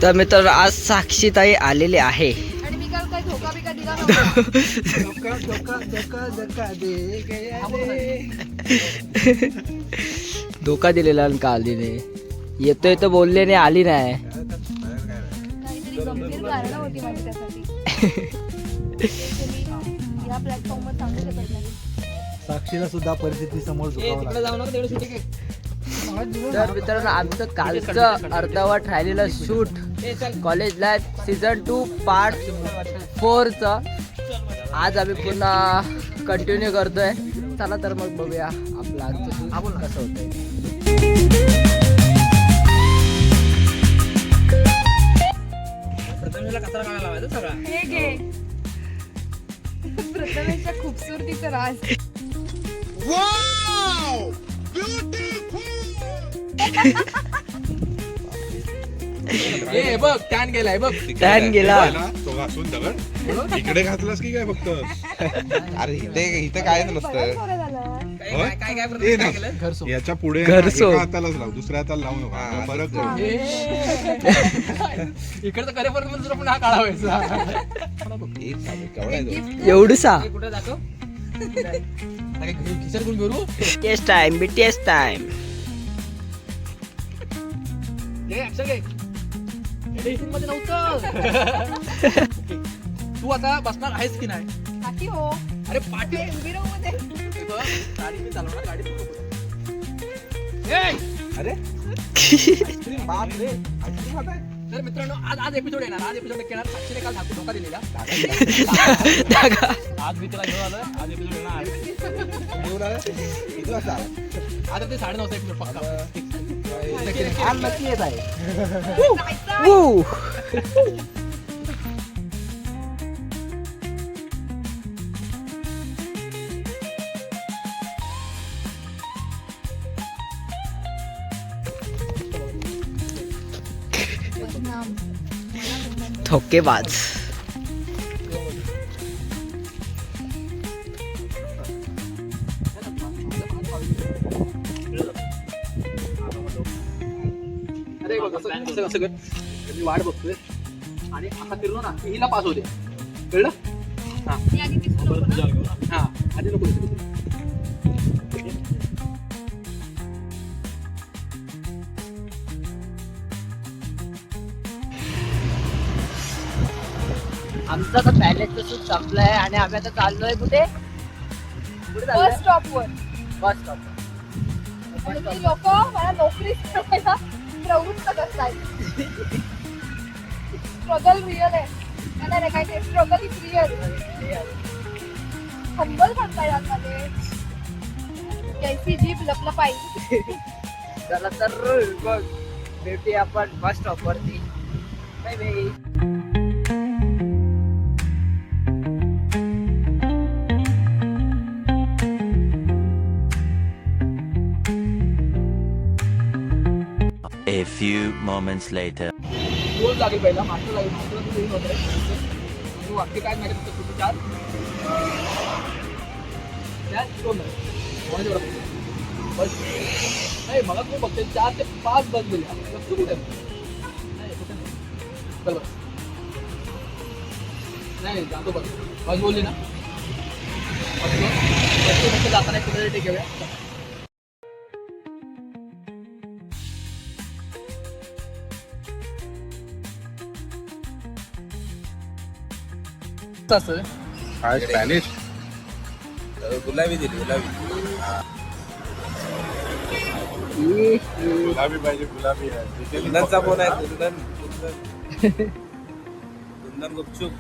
तर मित्रांनो आज साक्षीताई आलेली आहे. आणि मी काल काय धोका बिका दिला धोका दिलेला काल तिने. येतोय तर बोलले नाही, आली नाही. काहीतरी गंभीर कारण होती माझी त्यासाठी. या प्लॅटफॉर्मवर सांगू शकत नाही. साक्षीला सुद्धा परिस्थिती समोर तर मित्रांनो आमचं कालचं अर्धवट राहिलेलं shoot college life season 2 part 4चं आज आम्ही पुन्हा कंटिन्यू करतोय. चला तर मग बघूया आपलं आजचं शूट कसं होतंय. हे घे प्रथमेशच्या खूबसूरतीचं राज. बघ टॅन गेलाय बघ. टॅन गेला. तो घासून दगड इकडे घातलास की काय फक्त? अरे इथे कायच नसतं. याच्या पुढे घरसो. एका हातालाच लाव, दुसऱ्या हाताला लावू नका. फरक इकडचं करेपर्यंत दुसरा पण हा काढावायचा. एवढूसा कुठे जातो खिचर कोण करू टेस्ट टाइम BTS टाइम. मध्ये नव्हतं. तू आता बसणार आहेस की नाही? बाकी हो अरे पाठी उभी राहू मध्ये. गाडी मी चालवणार, गाडी अरे बाप रे. तर मित्रांनो आज एपिसोड येणार. आज एपिसोड येणार. साक्षीने काल धोका दिलेला. आज मी त्याला घेऊन आलो. आज एपिसोड येणार. आता ते 9:30 एपिसोड पक्का. आज नक्की येत आहे. धोकेबाज. अरे कसं कर. मी वाट बघतोय आणि आता फिरलो ना की हिला पास होते. कळलं? हा हा आधी नको. आमचा तर पॅलेसचा शूट संपलाय आणि आम्ही आता चाललोय कुठे? बस स्टॉपवर. Bus stop. आणि ती लोक मला नोकरी करायला प्रवृत्त करतात. स्ट्रगल रिअल आहे. नाही नाही काय ते स्ट्रगल इज रिअल. हंबल म्हणता यामध्ये कैसी जीभ लपलपाई. चला तर बघ भेटूया आपण बस स्टॉप वरती. Bye bye. A few moments later. गोल लागेल पहिला. मास्टर लागेल. मास्टर येऊन होतं. वाक्य काय माहिती फक्त कुठे 4 2 बस नाही. मला तू बघते 4 ते 5 बस गेल्या. तू कुठे चल बस. नाही जातो बस. बस बोलली ना बस जाताना कुठे टेक असं. काय स्पॅनिश गुलाबी दिली गुलाबी. गुलाबी पाहिजे. गुलाबी आहे. कुंदनचा फोन आहे. कुंदन कुंदन गुपचूप.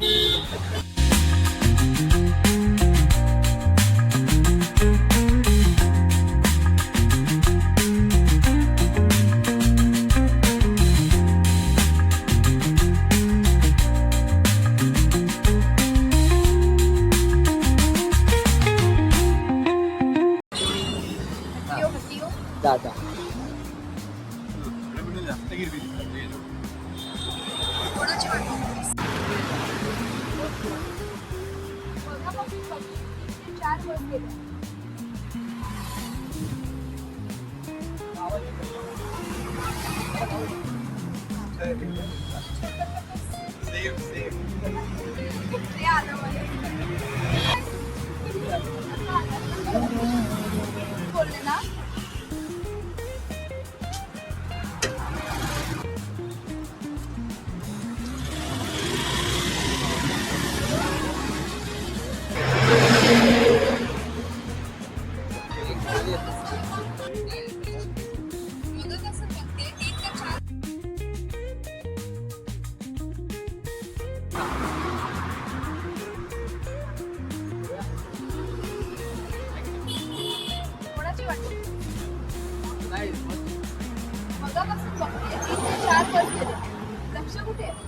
दादा ते आलं मला. बोलले ना मग कसं बघते 3 ते 4 कोणाची वाटते मगापासून बघते 3 ते 4 वाजले लक्ष कुठे आहे?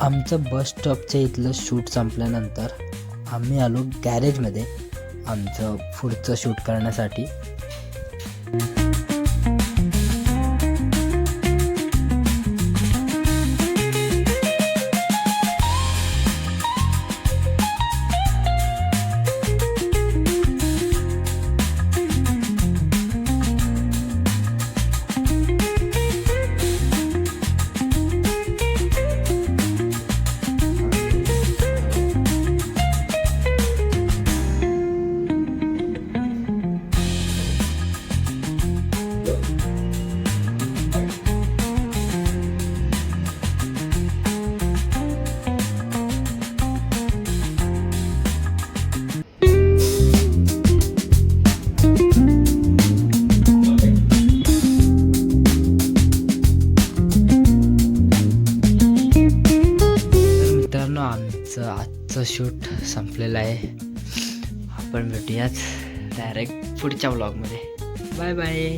आमचं बस स्टॉपच्या इथलं शूट संपल्यानंतर आम्ही आलो गॅरेजमध्ये आमचं पुढचं शूट करण्यासाठी. मित्रांनो आमचं आजचं शूट संपलेलं आहे. आपण भेटूयाच डायरेक्ट पुढच्या व्लॉगमध्ये. Bye bye.